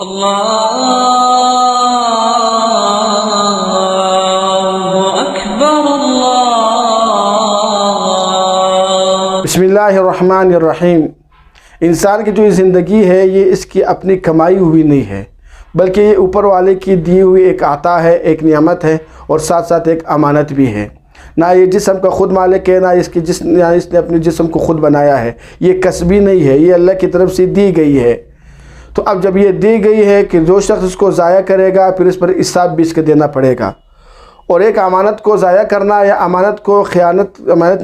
اللہ اکبر اللہ۔ بسم اللہ الرحمن الرحیم۔ انسان کی جو زندگی ہے یہ اس کی اپنی کمائی ہوئی نہیں ہے، بلکہ یہ اوپر والے کی دی ہوئی ایک عطا ہے، ایک نعمت ہے، اور ساتھ ساتھ ایک امانت بھی ہے۔ نہ یہ جسم کا خود مالک ہے، نہ اس نے اپنے جسم کو خود بنایا ہے، یہ کسبی نہیں ہے، یہ اللہ کی طرف سے دی گئی ہے۔ تو اب جب یہ دی گئی ہے کہ جو شخص اس کو ضائع کرے گا پھر اس پر حساب بھی اس کے دینا پڑے گا، اور ایک امانت کو ضائع کرنا یا امانت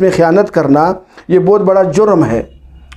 میں خیانت کرنا یہ بہت بڑا جرم ہے،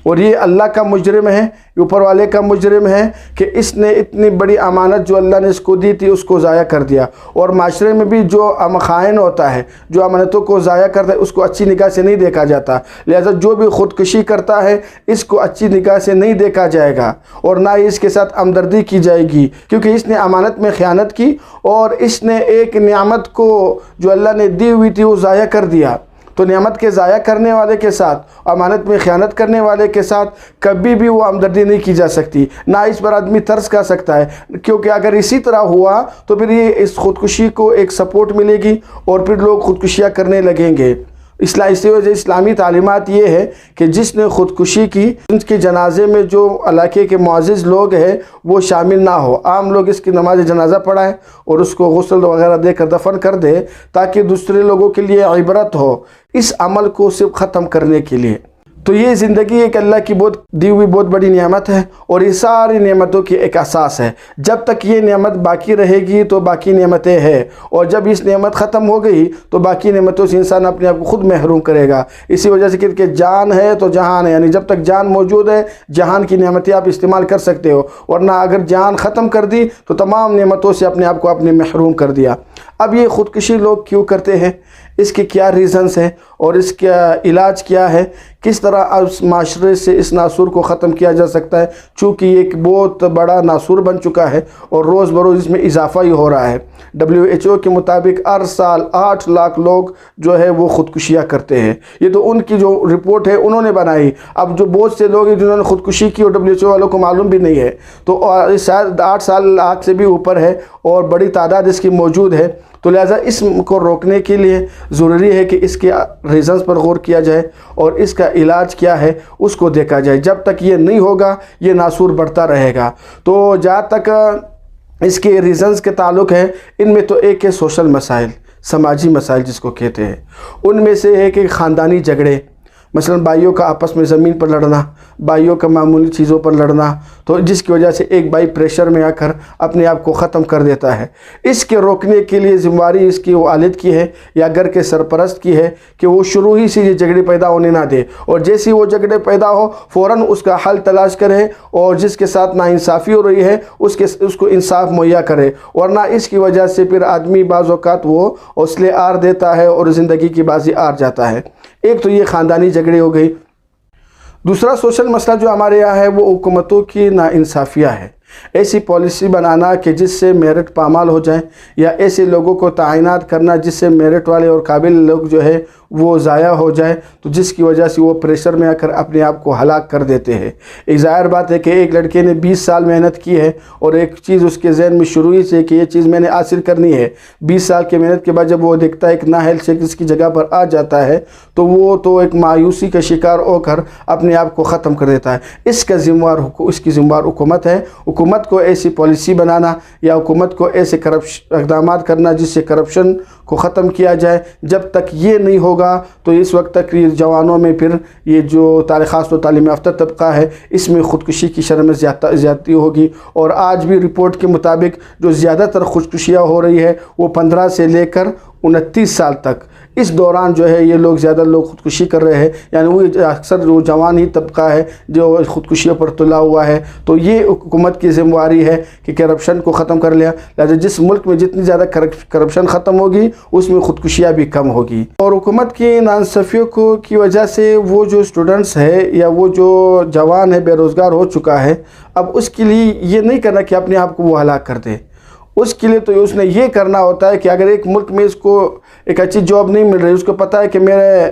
اور یہ اللہ کا مجرم ہے، اوپر والے کا مجرم ہے کہ اس نے اتنی بڑی امانت جو اللہ نے اس کو دی تھی اس کو ضائع کر دیا۔ اور معاشرے میں بھی جو خائن ہوتا ہے، جو امانتوں کو ضائع کرتا ہے، اس کو اچھی نگاہ سے نہیں دیکھا جاتا، لہذا جو بھی خودکشی کرتا ہے اس کو اچھی نگاہ سے نہیں دیکھا جائے گا، اور نہ ہی اس کے ساتھ ہمدردی کی جائے گی، کیونکہ اس نے امانت میں خیانت کی اور اس نے ایک نعمت کو جو اللہ نے دی ہوئی تھی وہ ضائع کر دیا۔ تو نعمت کے ضائع کرنے والے کے ساتھ، امانت میں خیانت کرنے والے کے ساتھ کبھی بھی وہ ہمدردی نہیں کی جا سکتی، نہ اس پر آدمی ترس کر سکتا ہے، کیونکہ اگر اسی طرح ہوا تو پھر یہ اس خودکشی کو ایک سپورٹ ملے گی اور پھر لوگ خودکشیاں کرنے لگیں گے۔ اسی وجہ اسلامی تعلیمات یہ ہے کہ جس نے خودکشی کی ان کے جنازے میں جو علاقے کے معزز لوگ ہیں وہ شامل نہ ہو، عام لوگ اس کی نماز جنازہ پڑھائیں اور اس کو غسل وغیرہ دے کر دفن کر دے، تاکہ دوسرے لوگوں کے لیے عبرت ہو اس عمل کو صرف ختم کرنے کے لیے۔ تو یہ زندگی ایک اللہ کی دی ہوئی بہت بڑی نعمت ہے، اور یہ ساری نعمتوں کی ایک اساس ہے۔ جب تک یہ نعمت باقی رہے گی تو باقی نعمتیں ہیں، اور جب اس نعمت ختم ہو گئی تو باقی نعمتوں سے انسان اپنے آپ کو خود محروم کرے گا۔ اسی وجہ سے کہ جان ہے تو جہان ہے، یعنی جب تک جان موجود ہے جہان کی نعمتیں آپ استعمال کر سکتے ہو، ورنہ اگر جان ختم کر دی تو تمام نعمتوں سے اپنے آپ کو محروم کر دیا۔ اب یہ خودکشی لوگ کیوں کرتے ہیں، اس کے کیا ریزنز ہیں، اور اس کا علاج کیا ہے، کس طرح اس معاشرے سے اس ناسور کو ختم کیا جا سکتا ہے، چونکہ یہ ایک بہت بڑا ناسور بن چکا ہے اور روز بروز اس میں اضافہ ہی ہو رہا ہے۔ WHO کے مطابق ہر سال 8 لاکھ لوگ جو ہے وہ خودکشیاں کرتے ہیں۔ یہ تو ان کی جو رپورٹ ہے انہوں نے بنائی، اب جو بہت سے لوگ ہیں جنہوں نے خودکشی کی اور WHO والوں کو معلوم بھی نہیں ہے، تو شاید 8 لاکھ سے بھی اوپر ہے اور بڑی تعداد اس کی موجود ہے۔ تو لہٰذا اس کو روکنے کے لیے ضروری ہے کہ اس کے ریزنز پر غور کیا جائے اور اس کا علاج کیا ہے اس کو دیکھا جائے۔ جب تک یہ نہیں ہوگا یہ ناسور بڑھتا رہے گا۔ تو جہاں تک اس کے ریزنز کے تعلق ہے، ان میں تو ایک ہے سوشل مسائل، سماجی مسائل جس کو کہتے ہیں، ان میں سے ہے کہ خاندانی جھگڑے، مثلا بھائیوں کا آپس میں زمین پر لڑنا، بھائیوں کا معمولی چیزوں پر لڑنا، تو جس کی وجہ سے ایک بھائی پریشر میں آ کر اپنے آپ کو ختم کر دیتا ہے۔ اس کے روکنے کے لیے ذمہ داری اس کی والد کی ہے یا گھر کے سرپرست کی ہے کہ وہ شروع ہی سے یہ جھگڑے پیدا ہونے نہ دے، اور جیسے وہ جھگڑے پیدا ہو فوراً اس کا حل تلاش کرے، اور جس کے ساتھ ناانصافی ہو رہی ہے اس کو انصاف مہیا کرے، ورنہ اس کی وجہ سے پھر آدمی بعض اوقات وہ حوصلے ہار دیتا ہے اور زندگی کی بازی ہار جاتا ہے۔ ایک تو یہ خاندانی جھگڑے ہو گئی۔ دوسرا سوشل مسئلہ جو ہمارے یہاں ہے وہ حکومتوں کی ناانصافیاں ہے۔ ایسی پالیسی بنانا کہ جس سے میرٹ پامال ہو جائیں، یا ایسے لوگوں کو تعینات کرنا جس سے میرٹ والے اور قابل لوگ جو ہے وہ ضائع ہو جائے، تو جس کی وجہ سے وہ پریشر میں آ کر اپنے آپ کو ہلاک کر دیتے ہیں۔ ایک ظاہر بات ہے کہ ایک لڑکے نے 20 سال محنت کی ہے اور ایک چیز اس کے ذہن میں شروع ہی سے کہ یہ چیز میں نے حاصل کرنی ہے، 20 سال کی محنت کے بعد جب وہ دیکھتا ہے ایک نااہل شخص اس کی جگہ پر آ جاتا ہے تو وہ تو ایک مایوسی کا شکار ہو کر اپنے آپ کو ختم کر دیتا ہے۔ اس کی ذمہ وار حکومت ہے۔ حکومت کو ایسی پالیسی بنانا یا حکومت کو ایسے اقدامات کرنا جس سے کرپشن کو ختم کیا جائے۔ جب تک یہ نہیں ہوگا تو اس وقت تک یہ جوانوں میں پھر یہ جو خاص طور تعلیم یافتہ طبقہ ہے اس میں خودکشی کی شرح میں زیادتی ہوگی، اور آج بھی رپورٹ کے مطابق جو زیادہ تر خودکشیاں ہو رہی ہے وہ 15 سے لے کر 29 سال تک، اس دوران جو ہے یہ لوگ زیادہ لوگ خودکشی کر رہے ہیں، یعنی وہ اکثر وہ جوان ہی طبقہ ہے جو خودکشیوں پر تلا ہوا ہے۔ تو یہ حکومت کی ذمہ داری ہے کہ کرپشن کو ختم کر لیا، لہذا جس ملک میں جتنی زیادہ کرپشن ختم ہوگی اس میں خودکشیاں بھی کم ہوگی۔ اور حکومت کی ناانصافیوں کی وجہ سے وہ جو اسٹوڈنٹس ہے یا وہ جو جوان ہے بے روزگار ہو چکا ہے، اب اس کے لیے یہ نہیں کرنا کہ اپنے آپ کو وہ ہلاک کر دے، اس کے لیے تو اس نے یہ کرنا ہوتا ہے کہ اگر ایک ملک میں اس کو ایک اچھی جاب نہیں مل رہی، اس کو پتہ ہے کہ میرے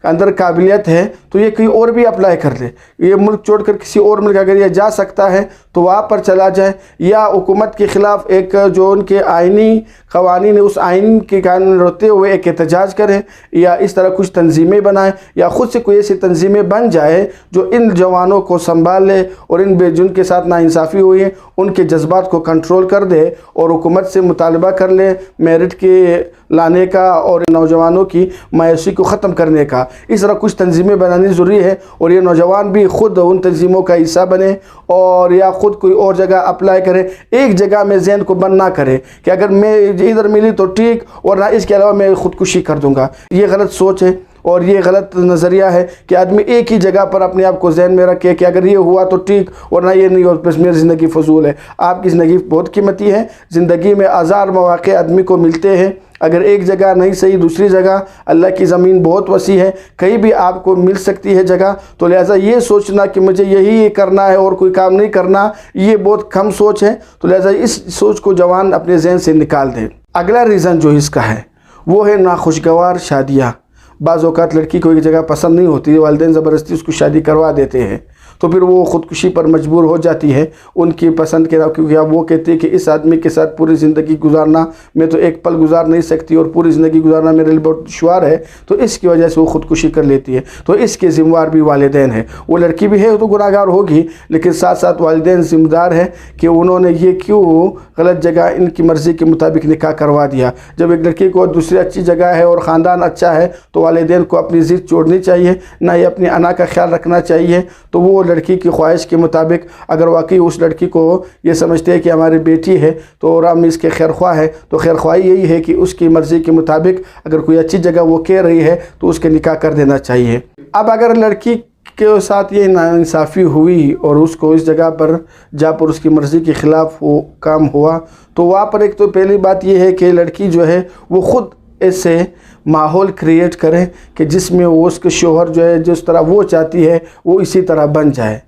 اندر قابلیت ہے تو یہ کہیں اور بھی اپلائی کر لے. یہ ملک چھوڑ کر کسی اور ملک اگر یہ جا سکتا ہے تو وہاں پر چلا جائے، یا حکومت کے خلاف ایک جو ان کے آئینی قوانین ہے اس آئین کے قانون ہوتے ہوئے ایک احتجاج کرے، یا اس طرح کچھ تنظیمیں بنائیں، یا خود سے کوئی ایسی تنظیمیں بن جائے جو ان جوانوں کو سنبھال لے اور جن کے ساتھ ناانصافی ہوئی ہے ان کے جذبات کو کنٹرول کر دے، اور حکومت سے مطالبہ کر لے میرٹ کے لانے کا اور نوجوانوں کی مایوسی کو ختم کرنے کا. اس طرح کچھ تنظیمیں بنانی ضروری ہے، اور یہ نوجوان بھی خود ان تنظیموں کا حصہ بنے، اور یا خود کوئی اور جگہ اپلائی کرے. ایک جگہ میں ذہن کو بند نہ کرے کہ اگر میں ادھر ملی تو ٹھیک، اور نہ اس کے علاوہ میں خودکشی کر دوں گا. یہ غلط سوچ ہے اور یہ غلط نظریہ ہے کہ آدمی ایک ہی جگہ پر اپنے آپ کو ذہن میں رکھے کہ اگر یہ ہوا تو ٹھیک، ورنہ یہ نہیں ہو بس میری زندگی فضول ہے. آپ کی زندگی بہت قیمتی ہے. زندگی میں ہزار مواقع آدمی کو ملتے ہیں، اگر ایک جگہ نہیں صحیح دوسری جگہ. اللہ کی زمین بہت وسیع ہے، کہیں بھی آپ کو مل سکتی ہے جگہ. تو لہٰذا یہ سوچنا کہ مجھے یہی کرنا ہے اور کوئی کام نہیں کرنا، یہ بہت کم سوچ ہے. تو لہٰذا اس سوچ کو جوان اپنے ذہن سے نکال دے. اگلا ریزن جو اس کا ہے وہ ہے ناخوشگوار شادیاں. بعض اوقات لڑکی کو ایک جگہ پسند نہیں ہوتی، والدین زبردستی اس کو شادی کروا دیتے ہیں، تو پھر وہ خودکشی پر مجبور ہو جاتی ہے ان کی پسند کے، کیونکہ اب وہ کہتے ہیں کہ اس آدمی کے ساتھ پوری زندگی گزارنا، میں تو ایک پل گزار نہیں سکتی اور پوری زندگی گزارنا میرے لیے بہت دشوار ہے. تو اس کی وجہ سے وہ خودکشی کر لیتی ہے. تو اس کے ذمہ دار بھی والدین ہیں. وہ لڑکی بھی ہے تو گناہ گار ہوگی، لیکن ساتھ ساتھ والدین ذمہ دار ہے کہ انہوں نے یہ کیوں غلط جگہ ان کی مرضی کے مطابق نکاح کروا دیا. جب ایک لڑکی کو دوسری اچھی جگہ ہے اور خاندان اچھا ہے تو والدین کو اپنی ضد چھوڑنی چاہیے، نہ ہی اپنی انا کا خیال رکھنا چاہیے. تو وہ لڑکی کی خواہش کے مطابق اگر واقعی اس لڑکی کو یہ سمجھتے ہیں کہ ہماری بیٹی ہے تو اور ہم اس کے خیر خواہ ہے، تو خیر خواہی یہی ہے کہ اس کی مرضی کے مطابق اگر کوئی اچھی جگہ وہ کہہ رہی ہے تو اس کے نکاح کر دینا چاہیے. اب اگر لڑکی کے ساتھ یہ ناانصافی ہوئی اور اس کو اس جگہ پر جا پر اس کی مرضی کے خلاف وہ کام ہوا، تو وہاں پر ایک تو پہلی بات یہ ہے کہ لڑکی جو ہے وہ خود ایسے ماحول کریٹ کرے کہ جس میں وہ اس کے شوہر جو ہے جس طرح وہ چاہتی ہے وہ اسی طرح بن جائے.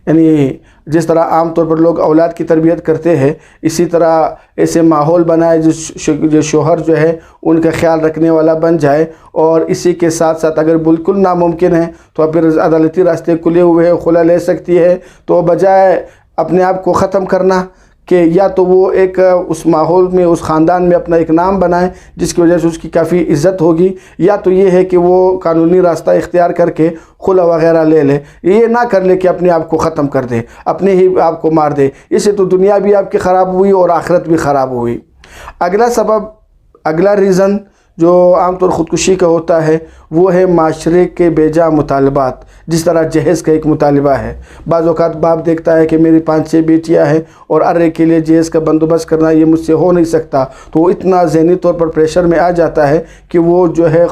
یعنی جس طرح عام طور پر لوگ اولاد کی تربیت کرتے ہیں اسی طرح ایسے ماحول بنائے جو شوہر جو ہے ان کا خیال رکھنے والا بن جائے. اور اسی کے ساتھ ساتھ اگر بالکل ناممکن ہے تو پھر عدالتی راستے کھلے ہوئے ہیں، خلا لے سکتی ہے. تو بجائے اپنے آپ کو ختم کرنا کہ یا تو وہ ایک اس ماحول میں اس خاندان میں اپنا ایک نام بنائے جس کی وجہ سے اس کی کافی عزت ہوگی، یا تو یہ ہے کہ وہ قانونی راستہ اختیار کر کے خلا وغیرہ لے لے. یہ نہ کر لے کہ اپنے آپ کو ختم کر دے، اپنے ہی آپ کو مار دے. اس سے تو دنیا بھی آپ کی خراب ہوئی اور آخرت بھی خراب ہوئی. اگلا سبب، اگلا ریزن جو عام طور خودکشی کا ہوتا ہے وہ ہے معاشرے کے بے جا مطالبات. جس طرح جہیز کا ایک مطالبہ ہے، بعض اوقات باپ دیکھتا ہے کہ میری 5-6 بیٹیاں ہیں اور ارے کے لیے جہیز کا بندوبست کرنا یہ مجھ سے ہو نہیں سکتا، تو وہ اتنا ذہنی طور پر پریشر میں آ جاتا ہے کہ وہ جو ہے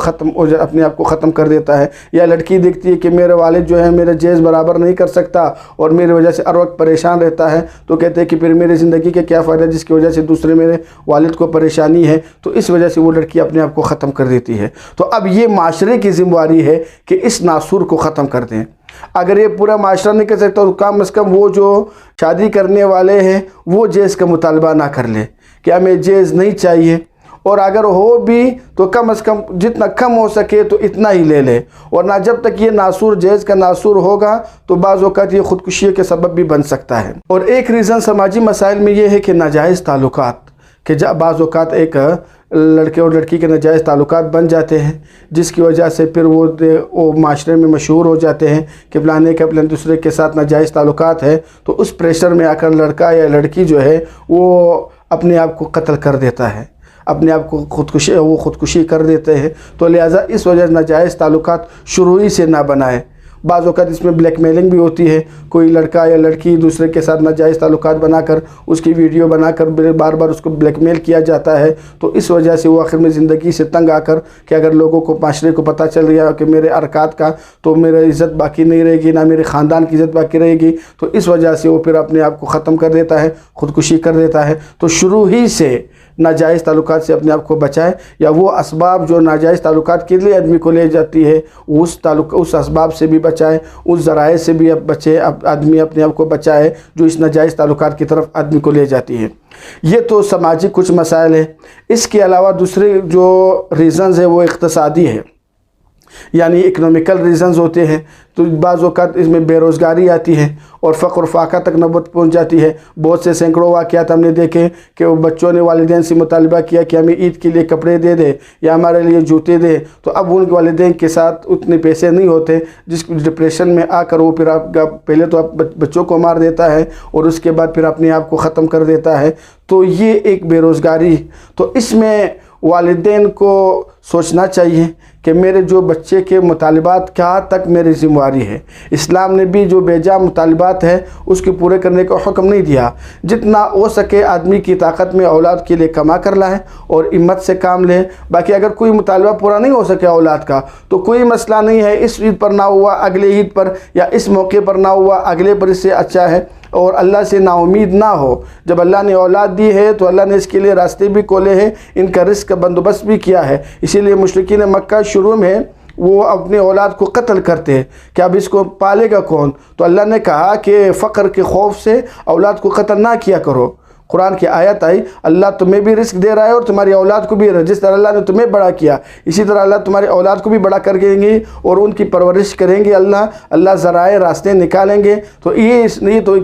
اپنے آپ کو ختم کر دیتا ہے. یا لڑکی دیکھتی ہے کہ میرے والد جو ہے میرا جہیز برابر نہیں کر سکتا اور میری وجہ سے ہر وقت پریشان رہتا ہے، تو کہتے ہیں کہ پھر میری زندگی کے کیا فائدہ جس کی وجہ سے دوسرے میرے والد کو پریشانی ہے. تو اس وجہ سے وہ لڑکی اپنے آپ کو ختم کر دیتی ہے. تو اب یہ معاشرے کی ذمہ داری ہے کہ اس ناسور کو ختم کر دیں. اگر یہ پورا معاشرہ نہیں کر سکتا تو کم از کم وہ جو شادی کرنے والے ہیں وہ جہیز کا مطالبہ نہ کر لے کہ ہمیں جہیز نہیں چاہیے، اور اگر ہو بھی تو کم از کم جتنا کم ہو سکے تو اتنا ہی لے لے. ورنہ جب تک یہ ناسور جہیز کا ناسور ہوگا تو بعض اوقات یہ خودکشی کے سبب بھی بن سکتا ہے. اور ایک ریزن سماجی مسائل میں یہ ہے کہ ناجائز تعلقات، کہ بعض اوقات ایک لڑکے اور لڑکی کے ناجائز تعلقات بن جاتے ہیں جس کی وجہ سے پھر وہ معاشرے میں مشہور ہو جاتے ہیں کہ فلانے کے اپنے دوسرے کے ساتھ ناجائز تعلقات ہے. تو اس پریشر میں آ کر لڑکا یا لڑکی جو ہے وہ اپنے آپ کو قتل کر دیتا ہے، اپنے آپ کو خودکشی کر دیتے ہیں. تو لہٰذا اس وجہ سے ناجائز تعلقات شروع ہی سے نہ بنائے. بعض اوقات اس میں بلیک میلنگ بھی ہوتی ہے، کوئی لڑکا یا لڑکی دوسرے کے ساتھ ناجائز تعلقات بنا کر اس کی ویڈیو بنا کر بار بار اس کو بلیک میل کیا جاتا ہے. تو اس وجہ سے وہ آخر میں زندگی سے تنگ آ کر کہ اگر لوگوں کو معاشرے کو پتہ چل گیا کہ میرے حرکات کا تو میرا عزت باقی نہیں رہے گی، نہ میرے خاندان کی عزت باقی رہے گی. تو اس وجہ سے وہ پھر اپنے آپ کو ختم کر دیتا ہے، خودکشی کر دیتا ہے. تو شروع ہی سے ناجائز تعلقات سے اپنے آپ کو بچائے، یا وہ اسباب جو ناجائز تعلقات کے لیے آدمی کو لے جاتی ہے اس اسباب سے بھی بچائے، اس ذرائع سے بھی بچے، آدمی اپنے آپ کو بچائے جو اس ناجائز تعلقات کی طرف آدمی کو لے جاتی ہے. یہ تو سماجی کچھ مسائل ہیں. اس کے علاوہ دوسرے جو ریزنز ہے وہ اقتصادی ہے. یعنی اکنومیکل ریزنز ہوتے ہیں، تو بعض اوقات اس میں بے روزگاری آتی ہے اور فقر و فاقہ تک نوبت پہنچ جاتی ہے۔ بہت سے سینکڑوں واقعات ہم نے دیکھے کہ وہ بچوں نے والدین سے مطالبہ کیا کہ ہمیں عید کے لیے کپڑے دے دے یا ہمارے لیے جوتے دے، تو اب ان کے والدین کے ساتھ اتنے پیسے نہیں ہوتے، جس ڈپریشن میں آ کر وہ پھر پہلے تو بچوں کو مار دیتا ہے اور اس کے بعد پھر اپنے آپ کو ختم کر دیتا ہے۔ تو یہ ایک بے روزگاری، تو اس میں والدین کو سوچنا چاہیے کہ میرے جو بچے کے مطالبات کہاں تک میری ذمہ داری ہے۔ اسلام نے بھی جو بے جا مطالبات ہے اس کے پورے کرنے کا حکم نہیں دیا، جتنا ہو سکے آدمی کی طاقت میں اولاد کے لیے کما کر لائے اور ہمت سے کام لے۔ باقی اگر کوئی مطالبہ پورا نہیں ہو سکے اولاد کا تو کوئی مسئلہ نہیں ہے، اس عید پر نہ ہوا اگلے عید پر، یا اس موقع پر نہ ہوا اگلے پر، اس سے اچھا ہے اور اللہ سے نا امید نہ ہو۔ جب اللہ نے اولاد دی ہے تو اللہ نے اس کے لیے راستے بھی کھولے ہیں، ان کا رزق کا بندوبست بھی کیا ہے۔ اسی لیے مشرکین مکہ شروع میں وہ اپنے اولاد کو قتل کرتے ہیں کہ اب اس کو پالے گا کون؟ تو اللہ نے کہا کہ فقر کے خوف سے اولاد کو قتل نہ کیا کرو۔ قرآن کی آیت آئی، اللہ تمہیں بھی رزق دے رہا ہے اور تمہاری اولاد کو بھی، جس طرح اللہ نے تمہیں بڑا کیا اسی طرح اللہ تمہاری اولاد کو بھی بڑا کر دیں گے اور ان کی پرورش کریں گے، اللہ ذرائع راستے نکالیں گے۔ تو یہ تو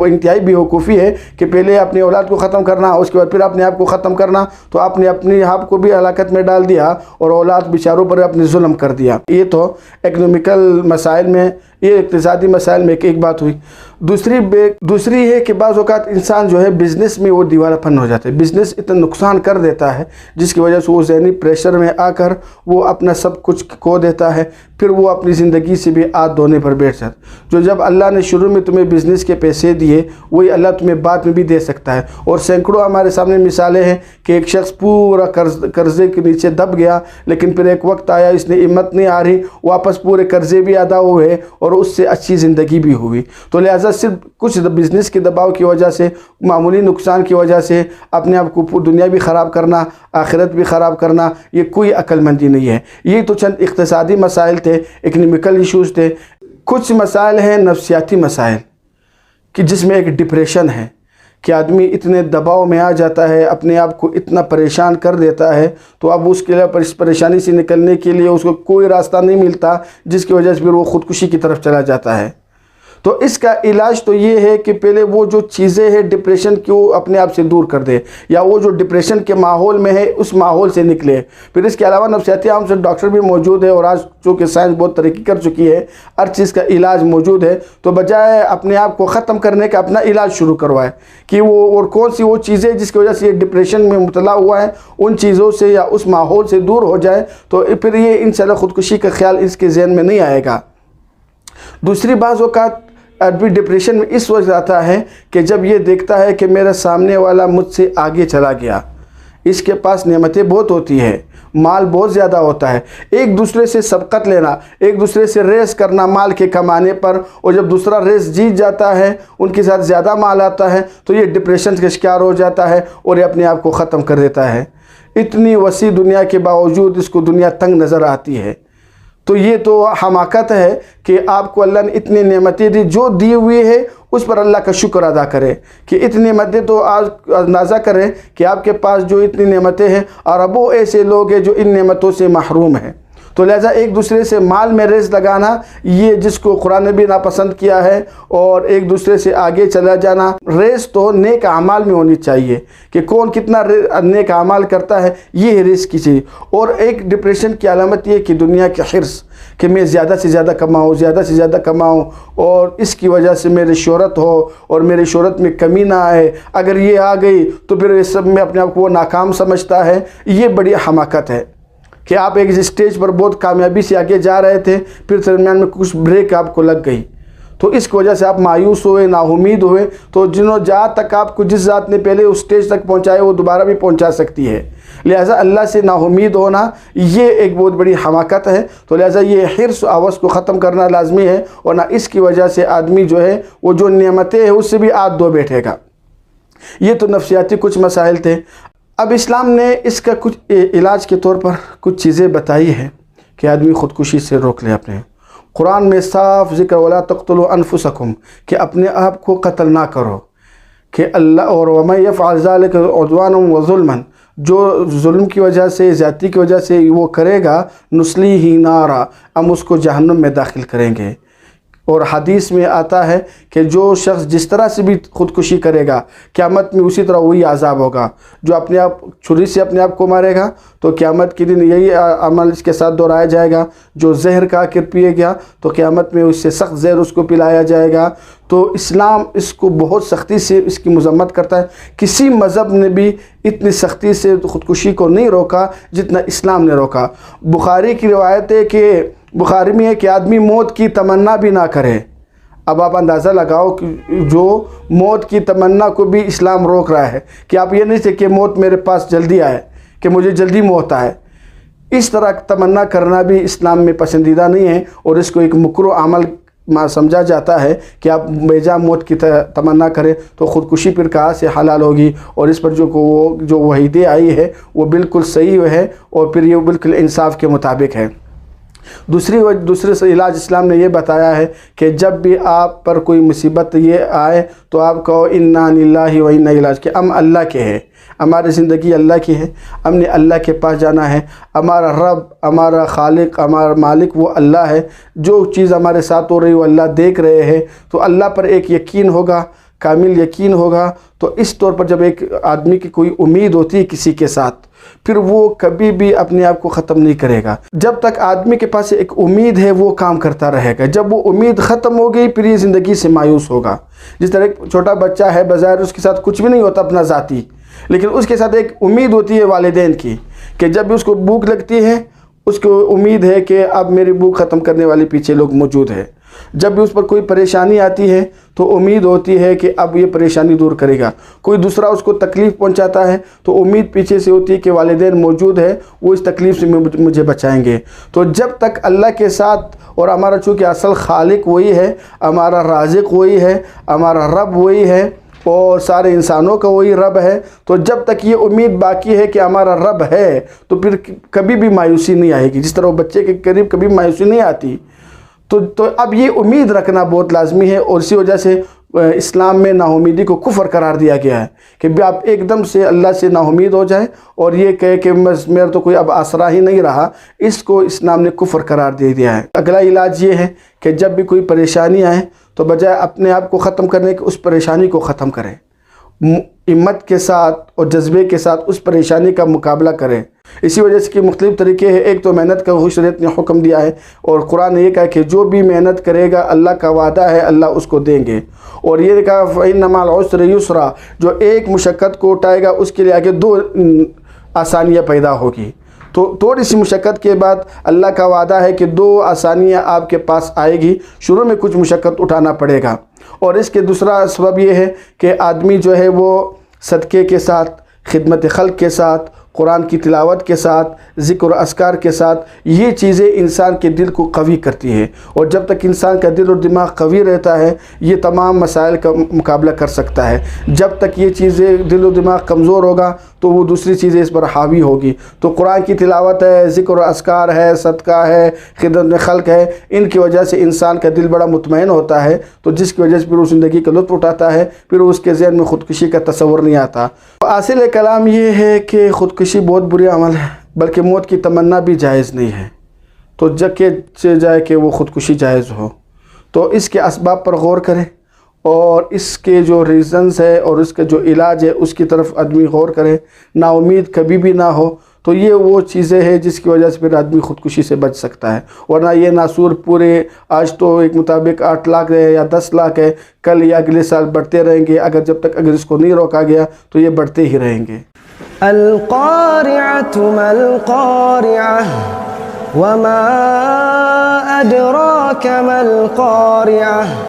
انتہائی بیوقوفی ہے کہ پہلے اپنی اولاد کو ختم کرنا، اس کے بعد پھر اپنے آپ کو ختم کرنا، تو آپ نے اپنے آپ کو بھی ہلاکت میں ڈال دیا اور اولاد بیچاروں پر اپنے ظلم کر دیا۔ یہ تو اکنومیکل مسائل میں، یہ اقتصادی مسائل میں ایک بات ہوئی۔ دوسری ہے کہ بعض اوقات انسان جو ہے بزنس میں وہ دیوانہ پن ہو جاتا ہے، بزنس اتنا نقصان کر دیتا ہے جس کی وجہ سے وہ ذہنی پریشر میں آ کر وہ اپنا سب کچھ کھو دیتا ہے، پھر وہ اپنی زندگی سے بھی ہاتھ دھونے پر بیٹھ جاتا ہے۔ جو جب اللہ نے شروع میں تمہیں بزنس کے پیسے دیے وہی اللہ تمہیں بعد میں بھی دے سکتا ہے، اور سینکڑوں ہمارے سامنے مثالیں ہیں کہ ایک شخص پورا قرضے کے نیچے دب گیا، لیکن پھر ایک وقت آیا اس نے ہمت نہیں آ رہی، واپس پورے قرضے بھی ادا ہوئے اور اس سے اچھی زندگی بھی ہوئی۔ تو لہٰذا صرف کچھ بزنس کے دباؤ کی وجہ سے، معمولی نقصان کی وجہ سے اپنے آپ کو دنیا بھی خراب کرنا، آخرت بھی خراب کرنا، یہ کوئی عقل مندی نہیں ہے۔ یہ تو چند اقتصادی مسائل تھے، اکنومیکل ایشوز تھے۔ کچھ مسائل ہیں نفسیاتی مسائل کہ جس میں ایک ڈپریشن ہے کہ آدمی اتنے دباؤ میں آ جاتا ہے، اپنے آپ کو اتنا پریشان کر دیتا ہے، تو اب اس کے لیے اس پریشانی سے نکلنے کے لیے اس کو کوئی راستہ نہیں ملتا، جس کی وجہ سے پھر وہ خودکشی کی طرف چلا جاتا ہے۔ تو اس کا علاج تو یہ ہے کہ پہلے وہ جو چیزیں ہیں ڈپریشن کی وہ اپنے آپ سے دور کر دے، یا وہ جو ڈپریشن کے ماحول میں ہے اس ماحول سے نکلے۔ پھر اس کے علاوہ نفسیاتی عام سے ڈاکٹر بھی موجود ہے، اور آج چونکہ سائنس بہت ترقی کر چکی ہے، ہر چیز کا علاج موجود ہے، تو بجائے اپنے آپ کو ختم کرنے کا اپنا علاج شروع کروائے کہ وہ اور کون سی وہ چیزیں جس کی وجہ سے یہ ڈپریشن میں مبتلا ہوا ہے ان چیزوں سے یا اس ماحول سے دور ہو جائے، تو پھر یہ انشاءاللہ خودکشی کا خیال اس کے ذہن میں نہیں آئے گا۔ دوسری بعض اوقات آدمی ڈپریشن میں اس وجہ آتا ہے کہ جب یہ دیکھتا ہے کہ میرا سامنے والا مجھ سے آگے چلا گیا، اس کے پاس نعمتیں بہت ہوتی ہیں، مال بہت زیادہ ہوتا ہے، ایک دوسرے سے سبقت لینا، ایک دوسرے سے ریس کرنا مال کے کمانے پر، اور جب دوسرا ریس جیت جاتا ہے ان کے ساتھ زیادہ مال آتا ہے تو یہ ڈپریشن کا شکار ہو جاتا ہے اور یہ اپنے آپ کو ختم کر دیتا ہے۔ اتنی وسیع دنیا کے باوجود اس کو دنیا تنگ نظر آتی ہے، تو یہ تو حماقت ہے کہ آپ کو اللہ نے اتنی نعمتیں دی، جو دی ہوئی ہے اس پر اللہ کا شکر ادا کرے کہ اتنی نعمتیں، تو آج اندازہ کریں کہ آپ کے پاس جو اتنی نعمتیں ہیں، اربوں ایسے لوگ ہیں جو ان نعمتوں سے محروم ہیں۔ تو لہٰذا ایک دوسرے سے مال میں ریس لگانا، یہ جس کو قرآن نے بھی ناپسند کیا ہے، اور ایک دوسرے سے آگے چلا جانا، ریس تو نیک اعمال میں ہونی چاہیے کہ کون کتنا نیک اعمال کرتا ہے، یہ ریس کی چاہیے۔ اور ایک ڈپریشن کی علامت یہ کہ دنیا کے حرص کہ میں زیادہ سے زیادہ کماؤں، زیادہ سے زیادہ کماؤں، اور اس کی وجہ سے میری شہرت ہو اور میری شہرت میں کمی نہ آئے، اگر یہ آ گئی تو پھر اس سب میں اپنے آپ کو وہ ناکام سمجھتا ہے۔ یہ بڑی حماقت ہے کہ آپ ایک اسٹیج پر بہت کامیابی سے آگے جا رہے تھے، پھر درمیان میں کچھ بریک آپ کو لگ گئی، تو اس کی وجہ سے آپ مایوس ہوئے، نا امید ہوئے، تو جہاں تک آپ کو جس ذات نے پہلے اس اسٹیج تک پہنچائے وہ دوبارہ بھی پہنچا سکتی ہے۔ لہٰذا اللہ سے نا امید ہونا یہ ایک بہت بڑی حماقت ہے، تو لہٰذا یہ حرص و ہوس کو ختم کرنا لازمی ہے، ورنہ اس کی وجہ سے آدمی جو ہے وہ جو نعمتیں ہیں اس سے بھی ہاتھ دھو بیٹھے گا۔ یہ تو نفسیاتی کچھ مسائل تھے۔ اب اسلام نے اس کا کچھ علاج کے طور پر کچھ چیزیں بتائی ہیں کہ آدمی خودکشی سے روک لے اپنے۔ قرآن میں صاف ذکر وَلَا تَقْتُلُوا أَنفُسَكُمْ کہ اپنے آپ کو قتل نہ کرو، کہ اللہ اور وَمَن يَفْعَلْ ذَلِكَ عُدْوَانًا وَظُلْمًا جو ظلم کی وجہ سے، زیادتی کی وجہ سے وہ کرے گا، نسلی ہی نارا، ہم اس کو جہنم میں داخل کریں گے۔ اور حدیث میں آتا ہے کہ جو شخص جس طرح سے بھی خودکشی کرے گا، قیامت میں اسی طرح وہی عذاب ہوگا۔ جو اپنے آپ چھری سے اپنے آپ کو مارے گا تو قیامت کے دن یہی عمل اس کے ساتھ دہرایا جائے گا۔ جو زہر کھا کر پیے گا تو قیامت میں اس سے سخت زہر اس کو پلایا جائے گا۔ تو اسلام اس کو بہت سختی سے اس کی مذمت کرتا ہے۔ کسی مذہب نے بھی اتنی سختی سے خودکشی کو نہیں روکا جتنا اسلام نے روکا۔ بخاری کی روایت ہے کہ بخاری میں ہے کہ آدمی موت کی تمنا بھی نہ کرے۔ اب آپ اندازہ لگاؤ کہ جو موت کی تمنا کو بھی اسلام روک رہا ہے کہ آپ یہ نہیں سے کہ موت میرے پاس جلدی آئے، کہ مجھے جلدی موت آئے۔ اس طرح تمنا کرنا بھی اسلام میں پسندیدہ نہیں ہے، اور اس کو ایک مکروہ عمل سمجھا جاتا ہے کہ آپ بیجا موت کی تمنا کریں تو خودکشی پھر کہاں سے حلال ہوگی۔ اور اس پر جو وحیدیں آئی ہے وہ بالکل صحیح ہے، اور پھر یہ بالکل انصاف کے مطابق ہے۔ دوسرے سے علاج اسلام نے یہ بتایا ہے کہ جب بھی آپ پر کوئی مصیبت یہ آئے تو آپ کہو انا للہ و انا الیہ، کہ ہم اللہ کے ہیں، ہماری زندگی اللہ کی ہے، ہم نے اللہ کے پاس جانا ہے۔ ہمارا رب، ہمارا خالق، ہمارا مالک وہ اللہ ہے۔ جو چیز ہمارے ساتھ ہو رہی وہ اللہ دیکھ رہے ہیں، تو اللہ پر ایک یقین ہوگا، کامل یقین ہوگا۔ تو اس طور پر جب ایک آدمی کی کوئی امید ہوتی ہے کسی کے ساتھ، پھر وہ کبھی بھی اپنے آپ کو ختم نہیں کرے گا۔ جب تک آدمی کے پاس ایک امید ہے وہ کام کرتا رہے گا۔ جب وہ امید ختم ہو گئی پھر یہ زندگی سے مایوس ہوگا۔ جس طرح ایک چھوٹا بچہ ہے، بظاہر اس کے ساتھ کچھ بھی نہیں ہوتا اپنا ذاتی، لیکن اس کے ساتھ ایک امید ہوتی ہے والدین کی کہ جب بھی اس کو بھوک لگتی ہے اس کو امید ہے کہ اب میری بھوک ختم کرنے والے پیچھے لوگ موجود ہیں۔ جب بھی اس پر کوئی پریشانی آتی ہے تو امید ہوتی ہے کہ اب یہ پریشانی دور کرے گا۔ کوئی دوسرا اس کو تکلیف پہنچاتا ہے تو امید پیچھے سے ہوتی ہے کہ والدین موجود ہے، وہ اس تکلیف سے مجھے بچائیں گے۔ تو جب تک اللہ کے ساتھ، اور ہمارا چونکہ اصل خالق وہی ہے، ہمارا رازق وہی ہے، ہمارا رب وہی ہے، اور سارے انسانوں کا وہی رب ہے، تو جب تک یہ امید باقی ہے کہ ہمارا رب ہے تو پھر کبھی بھی مایوسی نہیں آئے گی۔ جس طرح وہ بچے کے قریب کبھی مایوسی نہیں آتی، تو اب یہ امید رکھنا بہت لازمی ہے۔ اور اسی وجہ سے اسلام میں ناامیدی کو کفر قرار دیا گیا ہے کہ آپ ایک دم سے اللہ سے ناامید ہو جائیں اور یہ کہے کہ میرا تو کوئی اب آسرا ہی نہیں رہا، اس کو اسلام نے کفر قرار دے دیا ہے۔ اگلا علاج یہ ہے کہ جب بھی کوئی پریشانی آئے تو بجائے اپنے آپ کو ختم کرنے کے اس پریشانی کو ختم کریں، ہمت کے ساتھ اور جذبے کے ساتھ اس پریشانی کا مقابلہ کریں۔ اسی وجہ سے کہ مختلف طریقے ہیں۔ ایک تو محنت کا شریعت نے حکم دیا ہے، اور قرآن نے یہ کہا کہ جو بھی محنت کرے گا اللہ کا وعدہ ہے اللہ اس کو دیں گے۔ اور یہ کہا فَإِنَّ مَعَ الْعُسْرِ يُسْرًا، جو ایک مشقت کو اٹھائے گا اس کے لیے آگے دو آسانیاں پیدا ہوگی۔ تو تھوڑی سی مشقت کے بعد اللہ کا وعدہ ہے کہ دو آسانیاں آپ کے پاس آئے گی۔ شروع میں کچھ مشقت اٹھانا پڑے گا، اور اس کے دوسرا سبب یہ ہے کہ آدمی جو ہے وہ صدقے کے ساتھ، خدمت خلق کے ساتھ، قرآن کی تلاوت کے ساتھ، ذکر و اذکار کے ساتھ، یہ چیزیں انسان کے دل کو قوی کرتی ہے۔ اور جب تک انسان کا دل اور دماغ قوی رہتا ہے یہ تمام مسائل کا مقابلہ کر سکتا ہے۔ جب تک یہ چیزیں دل و دماغ کمزور ہوگا تو وہ دوسری چیزیں اس پر حاوی ہوگی۔ تو قرآن کی تلاوت ہے، ذکر و اذکار ہے، صدقہ ہے، خدمت خلق ہے، ان کی وجہ سے انسان کا دل بڑا مطمئن ہوتا ہے، تو جس کی وجہ سے پھر وہ زندگی کا لطف اٹھاتا ہے، پھر اس کے ذہن میں خودکشی کا تصور نہیں آتا۔ حاصل کلام یہ ہے کہ خودکشی بہت بری عمل ہے، بلکہ موت کی تمنا بھی جائز نہیں ہے۔ تو جگہ سے جائے کہ وہ خودکشی جائز ہو، تو اس کے اسباب پر غور کریں، اور اس کے جو ریزنز ہے اور اس کا جو علاج ہے اس کی طرف آدمی غور کرے۔ نا امید کبھی بھی نہ ہو، تو یہ وہ چیزیں ہیں جس کی وجہ سے پھر آدمی خودکشی سے بچ سکتا ہے۔ ورنہ یہ ناسور پورے آج تو ایک مطابق 8 لاکھ ہے یا 10 لاکھ ہے، کل یا اگلے سال بڑھتے رہیں گے۔ اگر اس کو نہیں روکا گیا تو یہ بڑھتے ہی رہیں گے۔ القارعة ما القارعة وما أدراك ما القارعة